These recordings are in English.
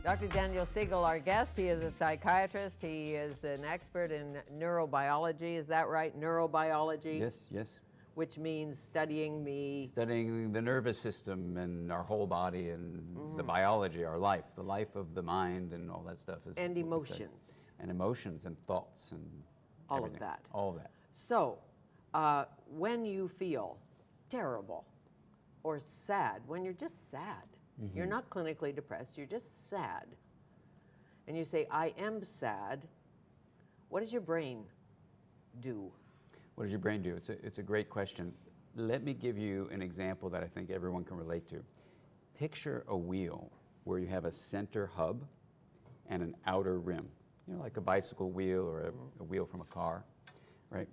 Dr. Daniel Siegel, our guest, he is a psychiatrist. He is an expert in neurobiology. Is that right? Neurobiology? Yes, yes. Which means studying the nervous system and our whole body and the biology, our life, the life of the mind and all that stuff. And emotions. And emotions and thoughts and all everything. of that. All of that. So, when you feel terrible or sad, when you're just sad, you're not clinically depressed, you're just sad, and you say, I am sad, what does your brain do? What does your brain do? It's a great question. Let me give you an example that I think everyone can relate to. Picture a wheel where you have a center hub and an outer rim, you know, like a bicycle wheel or a wheel from a car, right?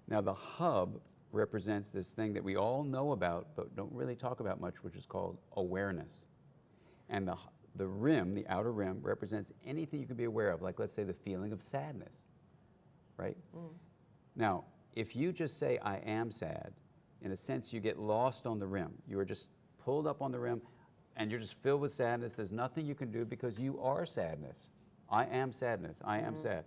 Now the hub represents this thing that we all know about but don't really talk about much, which is called awareness. And the rim, the outer rim, represents anything you can be aware of, like let's say the feeling of sadness, right? Now, if you just say, I am sad, in a sense you get lost on the rim. You are just pulled up on the rim and you're just filled with sadness. There's nothing you can do because you are sadness. I am sadness, I am sad.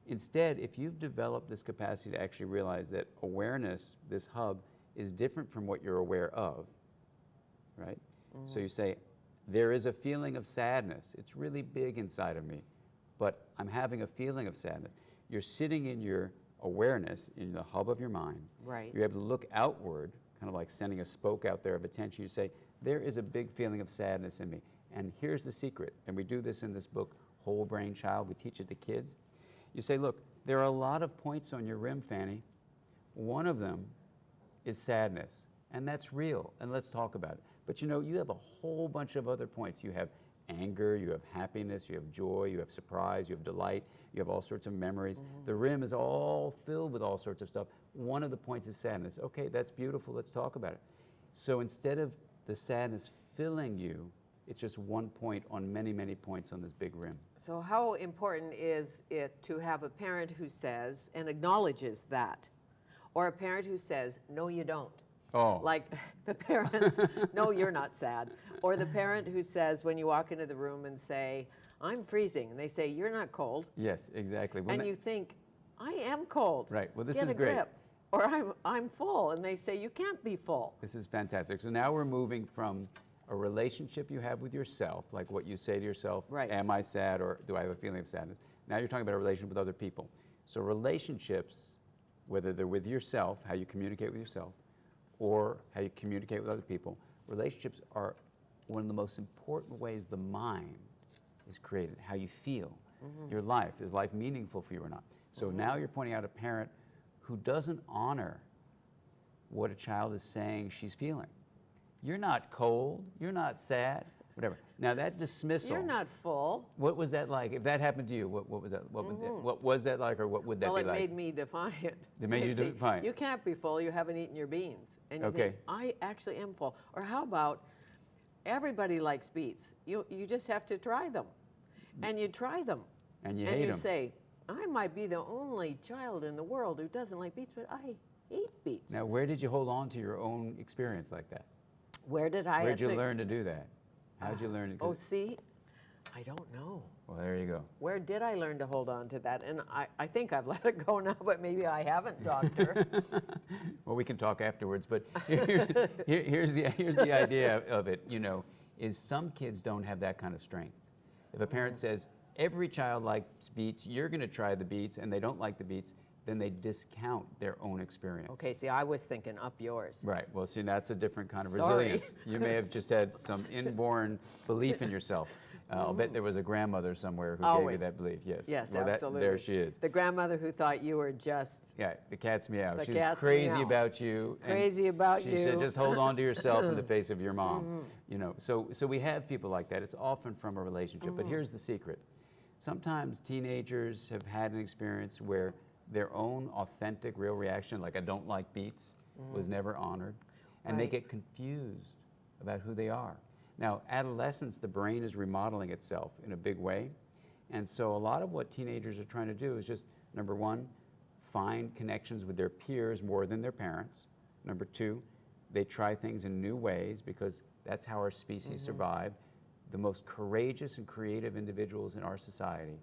Instead, if you've developed this capacity to actually realize that awareness, this hub, is different from what you're aware of, right? So you say, there is a feeling of sadness. It's really big inside of me, but I'm having a feeling of sadness. You're sitting in your awareness, in the hub of your mind. Right. You're able to look outward, kind of like sending a spoke out there of attention. You say, there is a big feeling of sadness in me. And here's the secret, and we do this in this book, Whole Brain Child. We teach it to kids. You say, look, there are a lot of points on your rim, Fanny. One of them is sadness, and that's real, and let's talk about it. But you know, you have a whole bunch of other points. You have anger, you have happiness, you have joy, you have surprise, you have delight, you have all sorts of memories. The rim is all filled with all sorts of stuff. One of the points is sadness. Okay, that's beautiful, let's talk about it. So instead of the sadness filling you, it's just one point on many, many points on this big rim. So how important is it to have a parent who says and acknowledges that, or a parent who says, no, you don't? Oh. Like the parents, no, you're not sad. Or the parent who says, when you walk into the room and say, I'm freezing, and they say, you're not cold. Yes, exactly. And you think, I am cold. Right, well this Get is a great. grip. Or I'm full, and they say, you can't be full. This is fantastic. So now we're moving from a relationship you have with yourself, like what you say to yourself, right. Am I sad or do I have a feeling of sadness? Now you're talking about a relationship with other people. So relationships, whether they're with yourself, how you communicate with yourself, or how you communicate with other people, relationships are one of the most important ways the mind is created, how you feel. Your life, is life meaningful for you or not? So now you're pointing out a parent who doesn't honor what a child is saying she's feeling. You're not cold, you're not sad, whatever. Now that dismissal. You're not full. What was that like? If that happened to you, what was that? What was that like, or what would that be like? Well, it made me defiant. It made you defiant. You can't be full, you haven't eaten your beans. And you Okay. think, I actually am full. Or how about, everybody likes beets. You just have to try them. And you try them. And you hate them. And you say, I might be the only child in the world who doesn't like beets, but I eat beets. Now, where did you hold on to your own experience like that? Where did I Where'd you learn to do that? How'd you learn to? Oh, see, I don't know. Well, there you go. Where did I learn to hold on to that? And I think I've let it go now, but maybe I haven't, doctor. Well, we can talk afterwards, but here's the idea of it, you know, is some kids don't have that kind of strength. If a parent says, every child likes beets, you're going to try the beets, and they don't like the beets, then they discount their own experience. Okay, see, I was thinking up yours. Right, well, see, that's a different kind of Sorry. resilience. You may have just had some inborn belief in yourself. I'll bet there was a grandmother somewhere who gave you that belief, yes. Yes, well, absolutely. There she is. The grandmother who thought you were just... Yeah, the cat's meow. The She's cat's crazy meow. about you. Crazy about she you. said, just hold on to yourself in the face of your mom. You know, so we have people like that. It's often from a relationship, but here's the secret. Sometimes teenagers have had an experience where their own authentic, real reaction, like I don't like beets, was never honored. And they get confused about who they are. Now, adolescence, the brain is remodeling itself in a big way. And so a lot of what teenagers are trying to do is just, number one, find connections with their peers more than their parents. Number two, they try things in new ways because that's how our species survived. the most courageous and creative individuals in our society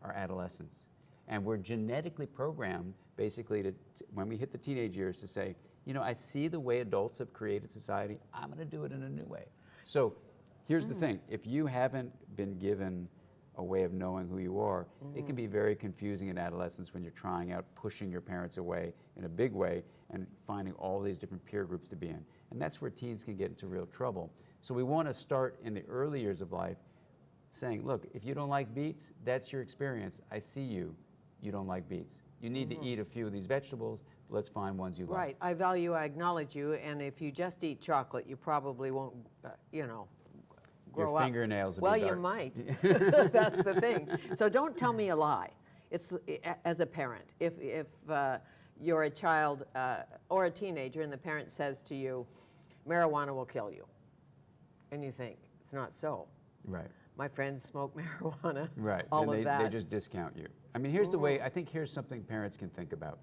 are adolescents. And we're genetically programmed, basically, when we hit the teenage years, to say, you know, I see the way adults have created society, I'm going to do it in a new way. So here's the thing. If you haven't been given a way of knowing who you are, it can be very confusing in adolescence when you're trying out pushing your parents away in a big way and finding all these different peer groups to be in. And that's where teens can get into real trouble. So we want to start in the early years of life saying, look, if you don't like beets, that's your experience. I see you. You don't like beets. You need to eat a few of these vegetables. Let's find ones you like. Right. I value, I acknowledge you, and if you just eat chocolate, you probably won't, you know, grow Your up. fingernails will Well, be dark. you might. That's the thing. So don't tell me a lie. It's as a parent. If you're a child or a teenager and the parent says to you, marijuana will kill you, and you think, it's not so. Right. My friends smoke marijuana. Right. All and of they, that. they just discount you. I mean, here's the way, I think here's something parents can think about.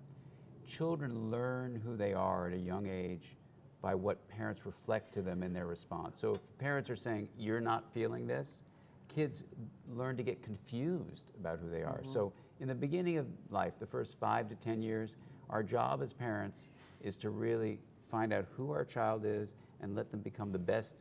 Children learn who they are at a young age by what parents reflect to them in their response. So if parents are saying, you're not feeling this, kids learn to get confused about who they are. So in the beginning of life, the first 5 to 10 years, our job as parents is to really find out who our child is and let them become the best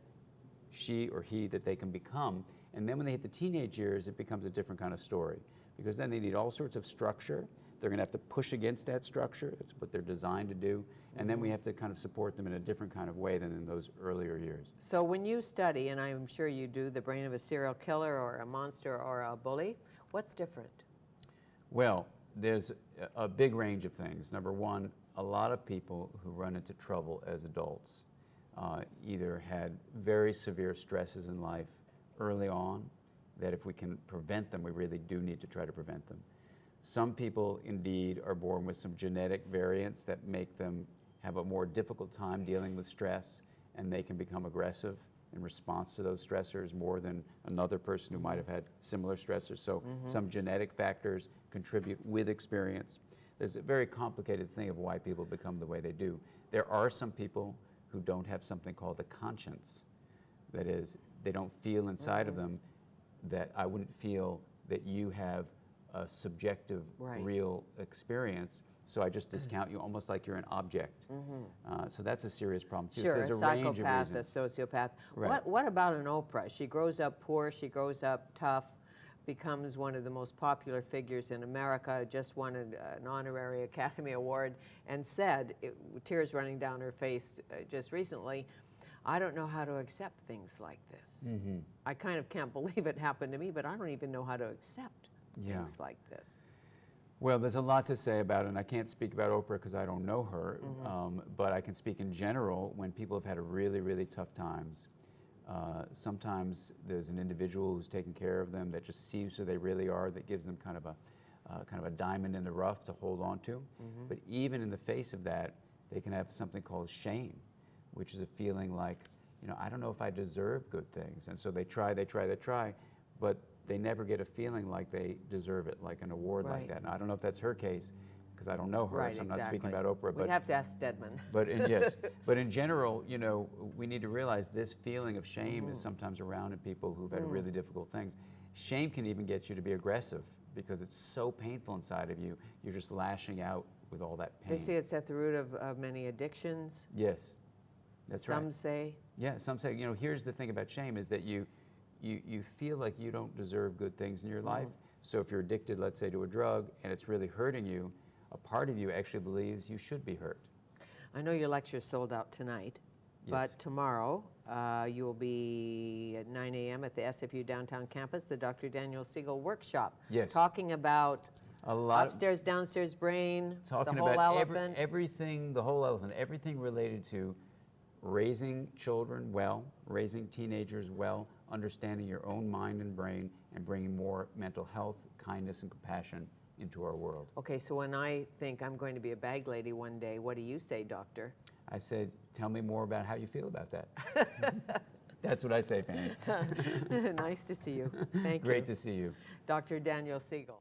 she or he that they can become. And then when they hit the teenage years, it becomes a different kind of story, because then they need all sorts of structure. They're going to have to push against that structure. It's what they're designed to do. And then we have to kind of support them in a different kind of way than in those earlier years. So when you study, and I'm sure you do, the brain of a serial killer or a monster or a bully, what's different? Well, there's a big range of things. Number one, a lot of people who run into trouble as adults either had very severe stresses in life early on, that if we can prevent them, we really do need to try to prevent them. Some people indeed are born with some genetic variants that make them have a more difficult time dealing with stress, and they can become aggressive in response to those stressors more than another person who might have had similar stressors. So some genetic factors contribute with experience. There's a very complicated thing of why people become the way they do. There are some people who don't have something called a conscience. That is, they don't feel inside of them that I wouldn't feel that you have a subjective, real experience, so I just discount you almost like you're an object. So that's a serious problem too. Sure, So there's a a range of psychopath, a reasons. sociopath. Right. What about an Oprah? She grows up poor, she grows up tough, becomes one of the most popular figures in America, just won an honorary Academy Award, and said, tears running down her face just recently, I don't know how to accept things like this. I kind of can't believe it happened to me, but I don't even know how to accept things like this. Well, there's a lot to say about it, and I can't speak about Oprah because I don't know her, but I can speak in general when people have had really, really tough times. Sometimes there's an individual who's taking care of them that just sees who they really are, that gives them kind of a diamond in the rough to hold on to. But even in the face of that, they can have something called shame, which is a feeling like, you know, I don't know if I deserve good things. And so they try, but they never get a feeling like they deserve it, like an award like that. And I don't know if that's her case, because I don't know her, so I'm not speaking about Oprah. We'd have to ask Stedman. But yes, but in general, you know, we need to realize this feeling of shame is sometimes around in people who've had really difficult things. Shame can even get you to be aggressive because it's so painful inside of you. You're just lashing out with all that pain. They say it's at the root of many addictions. Yes, that's right. Some say. Yeah, some say, you know, here's the thing about shame is that you feel like you don't deserve good things in your life. So if you're addicted, let's say, to a drug, and it's really hurting you, a part of you actually believes you should be hurt. I know your lecture's sold out tonight, but tomorrow you will be at 9 a.m. at the SFU downtown campus, the Dr. Daniel Siegel workshop. Yes. Talking about A lot upstairs, downstairs brain, talking the whole about elephant. everything, the whole elephant, everything related to raising children well, raising teenagers well, understanding your own mind and brain, and bringing more mental health, kindness, and compassion into our world. Okay, so when I think I'm going to be a bag lady one day, what do you say, doctor? I said, tell me more about how you feel about that. That's what I say, Fanny. Nice to see you. Thank you. Great to see you. Dr. Daniel Siegel.